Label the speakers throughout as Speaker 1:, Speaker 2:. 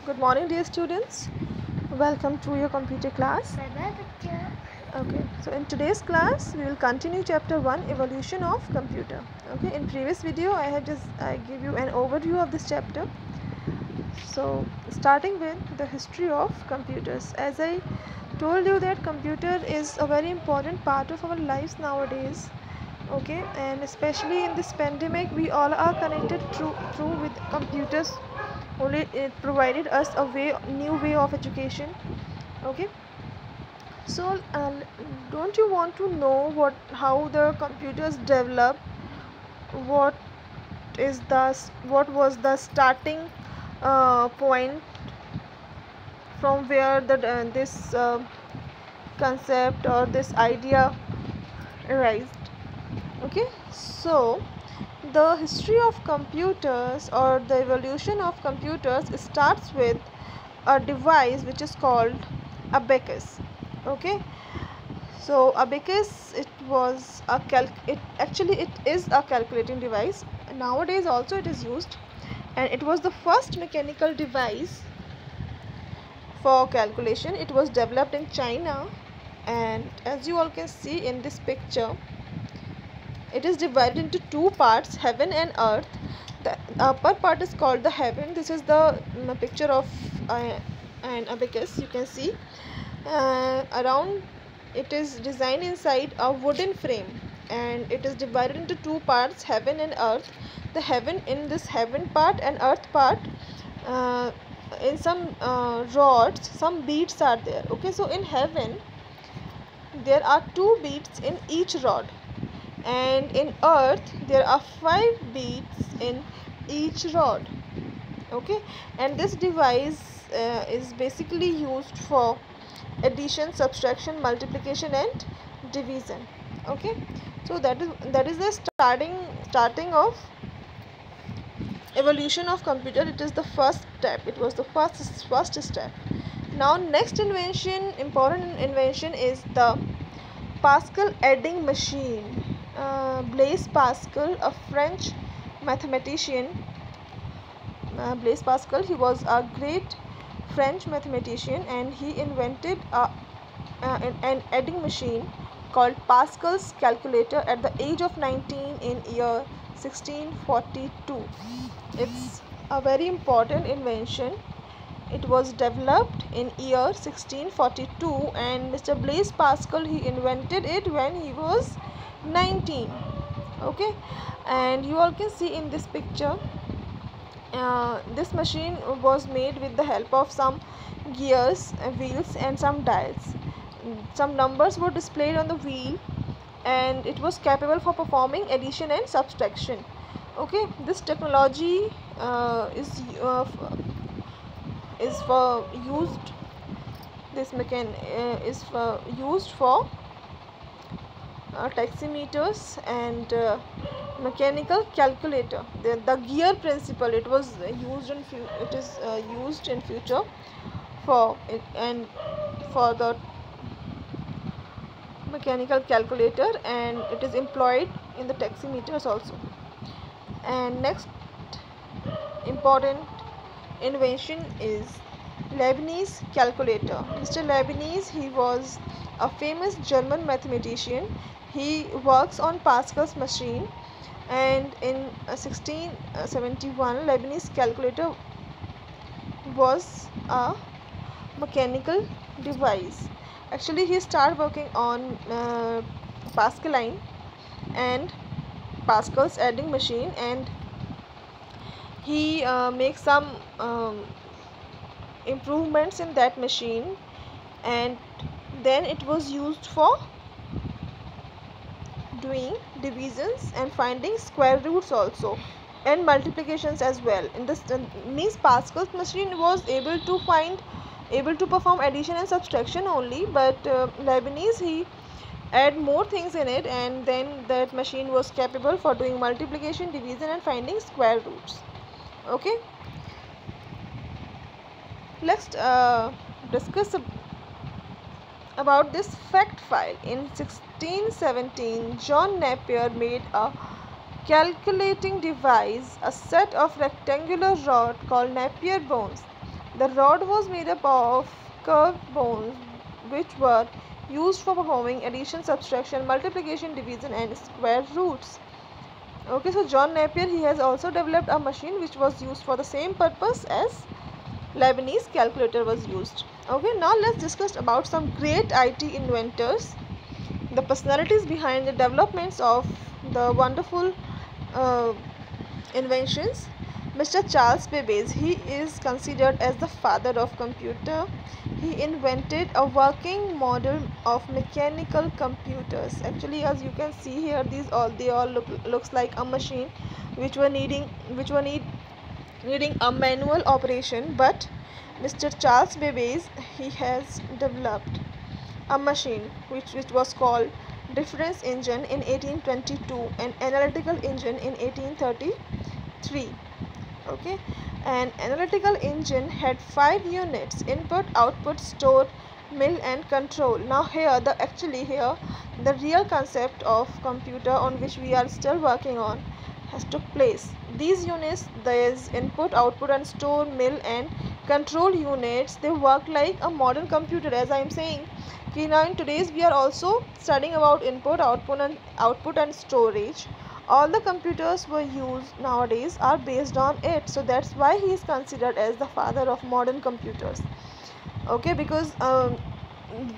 Speaker 1: Good morning, dear students. Welcome to your computer class. Okay, so in today's class, we will continue chapter 1, Evolution of Computer. Okay, in previous video, I give you an overview of this chapter. So, starting with the history of computers. As I told you that computer is a very important part of our lives nowadays. Okay, and especially in this pandemic, we all are connected through with computers. Only it provided us a new way of education. Okay, so don't you want to know how the computers develop? What what was the starting point from where this concept or this idea arised? Okay, so the history of computers or the evolution of computers starts with a device which is called abacus. Okay, so abacus, it is a calculating device. Nowadays also it is used, and it was the first mechanical device for calculation. It was developed in China, and as you all can see in this picture, it is divided into two parts, heaven and earth. The upper part is called the heaven. This is the picture of an abacus. You can see around it is designed inside a wooden frame, and it is divided into two parts, heaven and earth. The heaven, in this heaven part and earth part, in some rods, some beads are there. Okay, so in heaven there are two beads in each rod, and in earth there are 5 beads in each rod. Okay, and this device is basically used for addition, subtraction, multiplication and division. Okay, so that is the starting of evolution of computer. It is the first step. It was the first step. Now next important invention is the Pascal adding machine. Blaise Pascal, a French mathematician. Blaise Pascal, he was a great French mathematician, and he invented an adding machine called Pascal's calculator at the age of 19 in year 1642. It's a very important invention. It was developed in year 1642, and Mr. Blaise Pascal, he invented it when he was 19. Okay, and you all can see in this picture, this machine was made with the help of some gears, wheels and some dials. Some numbers were displayed on the wheel, and it was capable for performing addition and subtraction. Okay, this technology is for used this is for used for taximeters and mechanical calculator. The gear principle, it was used used in future for it, and for the mechanical calculator, and it is employed in the taximeters also. And next important invention is Leibniz calculator. Mr. Leibniz, he was a famous German mathematician. He works on Pascal's machine, and in 1671 Leibniz calculator was a mechanical device. Actually, he started working on Pascaline and Pascal's adding machine, and he makes some improvements in that machine, and then it was used for doing divisions and finding square roots also, and multiplications as well. In this means Pascal's machine was able to perform addition and subtraction only, but Leibniz, he add more things in it, and then that machine was capable for doing multiplication, division and finding square roots. Okay, let's discuss about this fact file. In 1617, John Napier made a calculating device, a set of rectangular rod called Napier bones. The rod was made up of curved bones which were used for performing addition, subtraction, multiplication, division and square roots. Okay, so John Napier, he has also developed a machine which was used for the same purpose as Leibniz calculator was used. Okay, now let's discuss about some great IT inventors, the personalities behind the developments of the wonderful inventions. Mr. Charles Babbage, he is considered as the father of computer. He invented a working model of mechanical computers. Actually, as you can see here, they all looks like a machine which were needing a manual operation, but Mr. Charles Babbage, he has developed a machine which was called difference engine in 1822 and analytical engine in 1833. Okay, an analytical engine had 5 units: input, output, store, mill and control. Now here the real concept of computer on which we are still working on has took place. These units, there is input, output and store, mill and control units, they work like a modern computer. As I am saying, now in today's we are also studying about input, output and storage. All the computers were used nowadays are based on it, so that's why he is considered as the father of modern computers. Okay, because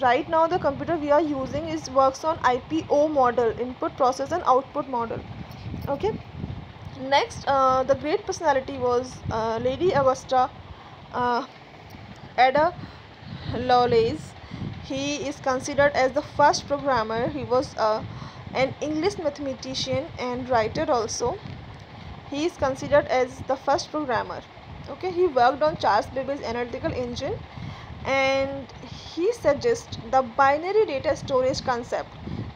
Speaker 1: right now the computer we are using works on IPO model, input, process and output model. Okay, next the great personality was Lady Augusta Ada Lovelace. He is considered as the first programmer. He was an English mathematician and writer also. He is considered as the first programmer. Okay, he worked on Charles Babbage's analytical engine and he suggests the binary data storage concept,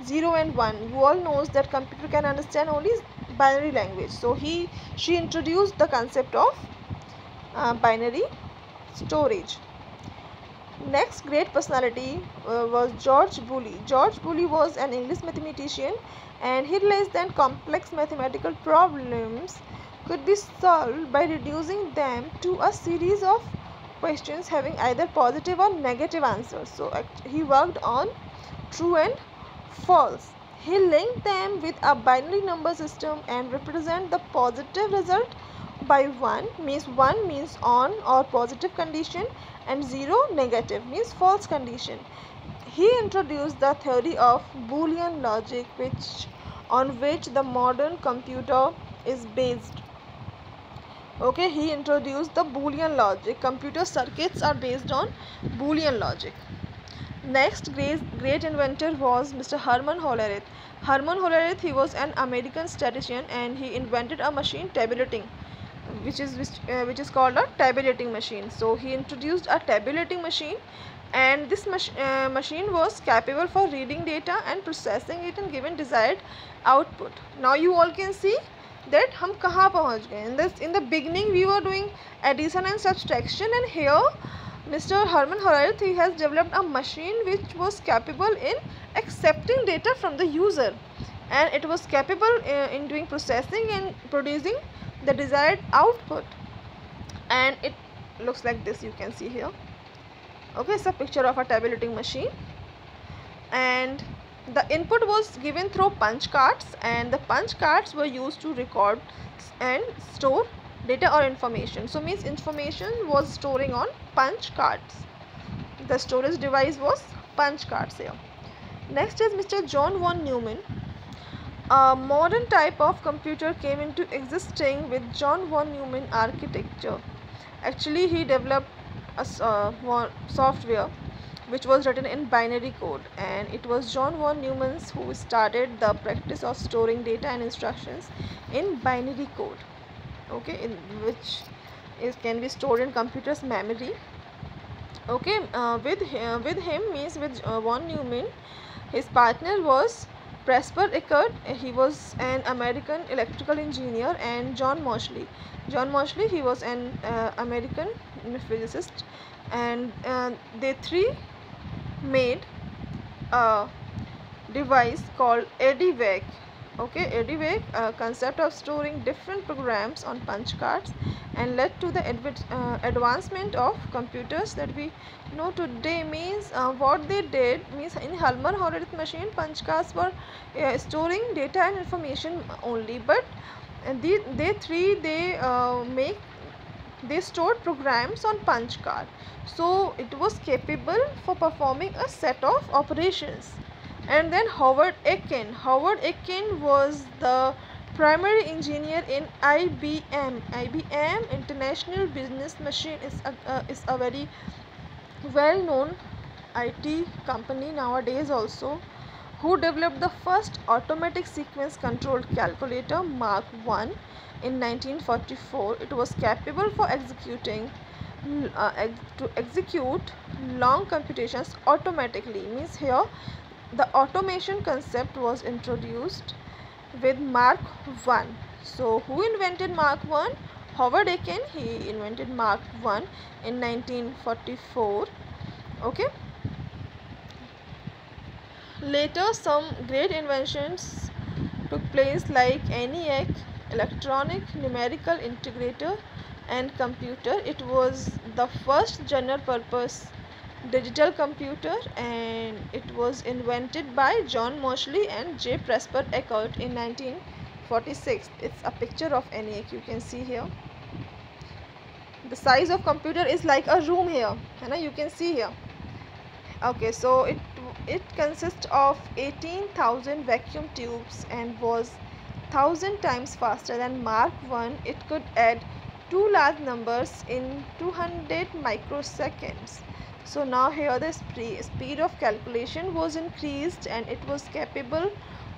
Speaker 1: 0 and 1. You all knows that computer can understand only binary language, so she introduced the concept of binary storage. Next great personality was George Woolley. George Woolley was an English mathematician and he realized that complex mathematical problems could be solved by reducing them to a series of questions having either positive or negative answers. So he worked on true and false. He linked them with a binary number system and represent the positive result by 1 means on or positive condition and 0 negative means false condition. He introduced the theory of Boolean logic on which the modern computer is based. Okay, he introduced the Boolean logic. Computer circuits are based on Boolean logic. Next great inventor was Mr. Herman Hollerith. Herman Hollerith, he was an American statistician and he invented a machine tabulating, which is called a tabulating machine. So he introduced a tabulating machine and this machine was capable for reading data and processing it and giving desired output. Now you all can see that हम कहाँ पहुँच गए. In the beginning we were doing addition and subtraction, and here Mr. Herman Hollerith, he has developed a machine which was capable in accepting data from the user, and it was capable in doing processing and producing the desired output, and it looks like this, you can see here. Okay, it's a picture of a tabulating machine and the input was given through punch cards and the punch cards were used to record and store data or information. So means information was storing on punch cards. The storage device was punch cards here. Next is Mr. John von Neumann. A modern type of computer came into existing with John von Neumann architecture. Actually, he developed a software which was written in binary code, and it was John von Neumann who started the practice of storing data and instructions in binary code. Okay, in which can be stored in computer's memory. Okay, with von Neumann, his partner was Presper Eckert. He was an American electrical engineer, and John Moseley. John Moseley, he was an American physicist, and they three made a device called EDIVAC. Okay, EDIVAC, a concept of storing different programs on punch cards, and led to the advancement of computers that we know today. Means what they did means in Halmer Horowitz machine, punch cards were storing data and information only, but they stored programs on punch card, so it was capable for performing a set of operations. And then Howard Aiken was the primary engineer in IBM. IBM, International Business Machine, is a very well known IT company nowadays also, who developed the first automatic sequence controlled calculator Mark I in 1944. It was capable for to execute long computations automatically. Means here the automation concept was introduced with Mark I. So who invented Mark I? Howard Aiken. He invented Mark I in 1944. Okay. Later some great inventions took place like ENIAC, electronic numerical integrator, and computer. It was the first general purpose digital computer, and it was invented by John Moseley and J. Presper Eckert in 1946. It's a picture of ENIAC, you can see here. The size of computer is like a room here, you can see here. Okay, so it consists of 18,000 vacuum tubes and was 1,000 times faster than Mark I. It could add two large numbers in 200 microseconds. So now here the speed of calculation was increased, and it was capable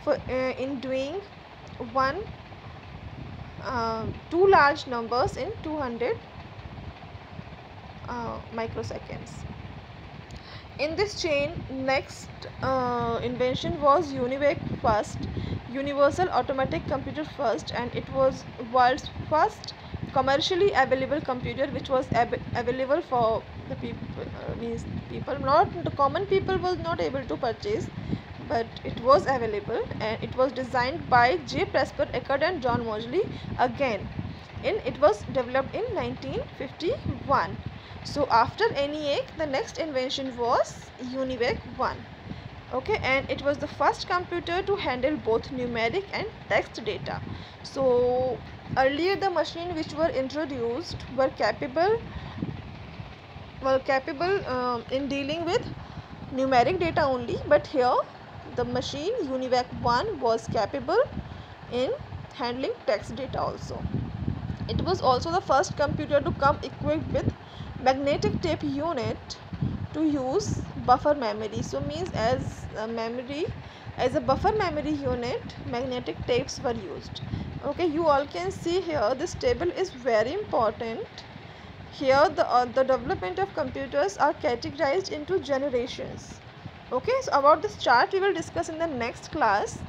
Speaker 1: for in doing two large numbers in 200 microseconds. In this chain, next invention was UNIVAC first, Universal Automatic Computer first, and it was world's first commercially available computer, which was available for the people, not the common people was not able to purchase, but it was available, and it was designed by J. Presper Eckert and John Moseley again. It was developed in 1951. So after ENIAC, the next invention was UNIVAC 1. Okay, and it was the first computer to handle both numeric and text data. So earlier the machine which were introduced were capable in dealing with numeric data only, but here the machine UNIVAC 1 was capable in handling text data also. It was also the first computer to come equipped with magnetic tape unit to use buffer memory. So means as a buffer memory unit, magnetic tapes were used. Okay, you all can see here this table is very important. Here the development of computers are categorized into generations. Okay, so about this chart we will discuss in the next class.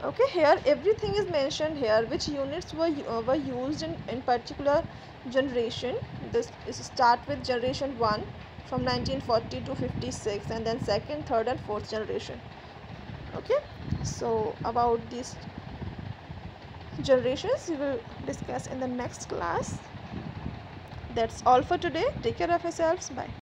Speaker 1: Okay, here everything is mentioned here, which units were used in particular generation. This is start with generation 1 from 1940 to 56, and then second, third and fourth generation. Okay, so about these generations we will discuss in the next class. That's all for today. Take care of yourselves. Bye.